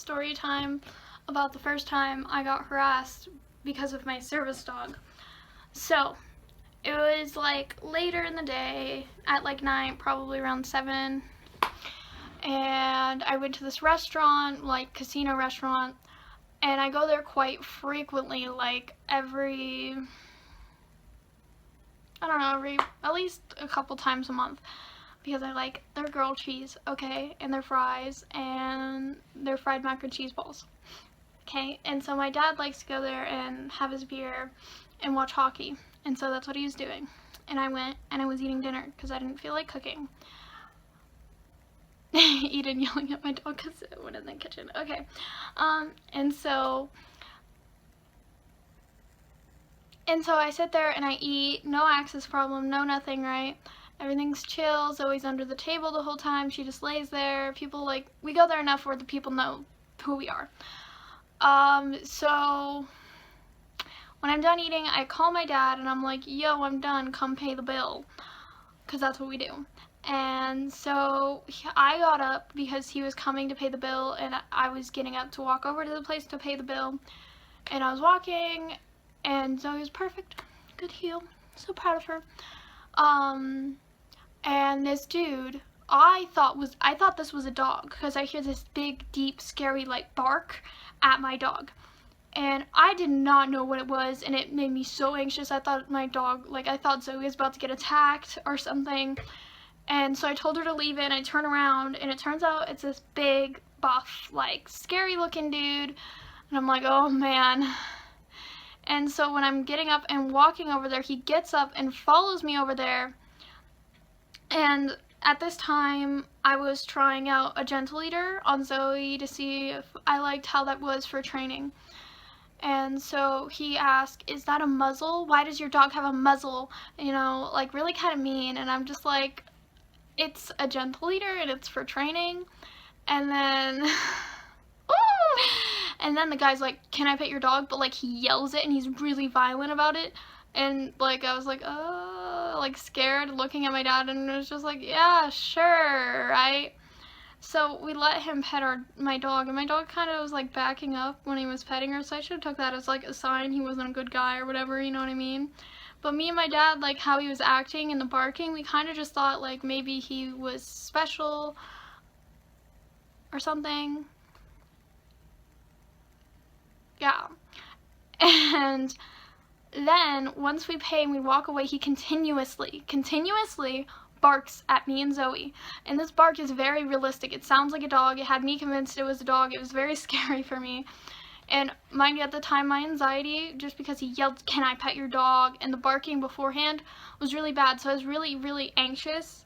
story time about the first time I got harassed because of my service dog. So, it was like later in the day at like night, probably around 7, and I went to this restaurant, like casino restaurant, and I go there quite frequently, like every, I don't know, at least a couple times a month, because I like their grilled cheese, okay, and their fries, and their fried mac and cheese balls, okay, and so my dad likes to go there and have his beer and watch hockey, and so that's what he was doing, and I went and I was eating dinner, because I didn't feel like cooking. Eden yelling at my dog because it went in the kitchen, okay, and so I sit there and I eat, no access problem, no nothing, right? Everything's chill. Zoe's under the table the whole time. She just lays there. People, like, we go there enough where the people know who we are. So when I'm done eating, I call my dad and I'm like, yo, I'm done, come pay the bill, because that's what we do. And so I got up because he was coming to pay the bill, and I was getting up to walk over to the place to pay the bill, and I was walking, and Zoe was perfect, good heel, so proud of her. And this dude, I thought this was a dog, because I hear this big, deep, scary, like, bark at my dog. And I did not know what it was, and it made me so anxious. I thought my dog, like, I thought Zoe was about to get attacked or something. And so I told her to leave it, and I turn around, and it turns out it's this big, buff, like, scary-looking dude. And I'm like, oh, man. And so when I'm getting up and walking over there, he gets up and follows me over there. And at this time, I was trying out a gentle eater on Zoe to see if I liked how that was for training. And so he asked, is that a muzzle? Why does your dog have a muzzle? You know, like, really kind of mean. And I'm just like, it's a gentle eater and it's for training. And then and then the guy's like, can I pet your dog? But like, he yells it and he's really violent about it. And like, I was like, like, scared, looking at my dad, and it was just like, yeah, sure, right? So we let him pet my dog, and my dog kind of was like backing up when he was petting her, so I should have took that as like a sign he wasn't a good guy or whatever, you know what I mean? But me and my dad, like, how he was acting and the barking, we kind of just thought, like, maybe he was special or something. Yeah. And then, once we pay and we walk away, he continuously barks at me and Zoe. And this bark is very realistic. It sounds like a dog. It had me convinced it was a dog. It was very scary for me. And mind you, at the time, my anxiety, just because he yelled, can I pet your dog, and the barking beforehand was really bad, so I was really, really anxious.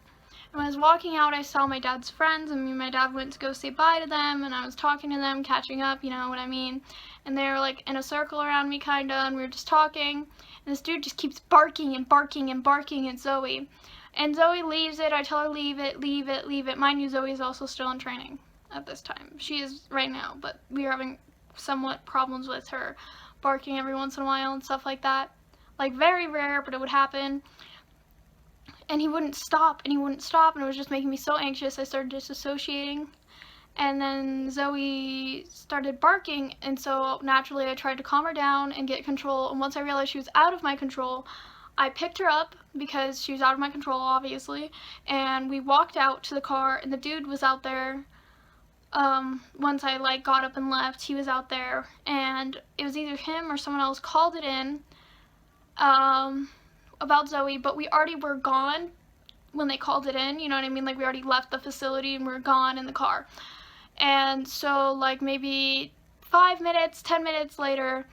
And when I was walking out, I saw my dad's friends, and me and my dad went to go say bye to them, and I was talking to them, catching up, you know what I mean? And they were, like, in a circle around me, kinda, and we were just talking, and this dude just keeps barking and barking and barking at Zoe. And Zoe leaves it. I tell her, leave it, leave it, leave it. Mind you, Zoe is also still in training at this time. She is right now, but we are having somewhat problems with her barking every once in a while and stuff like that. Like, very rare, but it would happen. And he wouldn't stop, and he wouldn't stop, and it was just making me so anxious. I started disassociating. And then Zoe started barking, and so naturally I tried to calm her down and get control. And once I realized she was out of my control, I picked her up, because she was out of my control, obviously, and we walked out to the car, and the dude was out there. Once I, like, got up and left, he was out there, and it was either him or someone else called it in, about Zoe, but we already were gone when they called it in, you know what I mean? Like, we already left the facility and we're gone in the car. And so, like, maybe 5 minutes, 10 minutes later,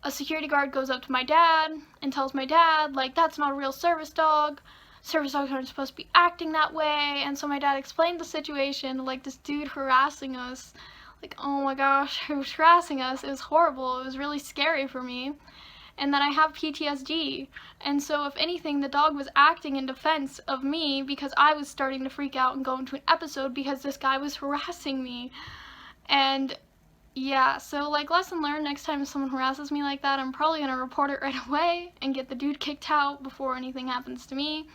a security guard goes up to my dad and tells my dad, like, that's not a real service dog. Service dogs aren't supposed to be acting that way. And so my dad explained the situation, like, this dude harassing us. Like, oh my gosh, he was harassing us. It was horrible. It was really scary for me. And then I have PTSD. And so if anything, the dog was acting in defense of me because I was starting to freak out and go into an episode because this guy was harassing me. And yeah, so, like, lesson learned, next time someone harasses me like that, I'm probably gonna report it right away and get the dude kicked out before anything happens to me.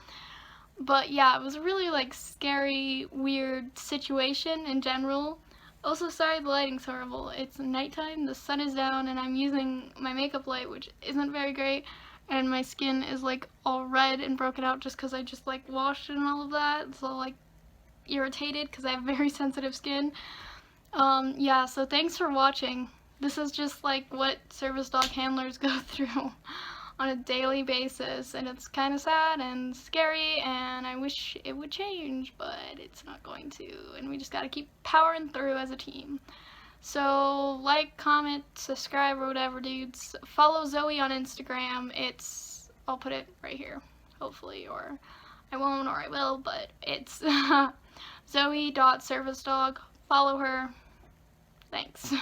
But yeah, it was a really, like, scary, weird situation in general. Also, sorry the lighting's horrible. It's nighttime, the sun is down, and I'm using my makeup light, which isn't very great, and my skin is like all red and broken out just because I just like washed and all of that, so like irritated because I have very sensitive skin. Yeah, so thanks for watching. This is just like what service dog handlers go through on a daily basis, and it's kind of sad and scary, and I wish it would change, but it's not going to, and we just gotta keep powering through as a team. So like, comment, subscribe, or whatever, dudes. Follow Zoe on Instagram. I'll put it right here, hopefully, or I won't, or I will, but it's zoe.servicedog. Follow her. Thanks.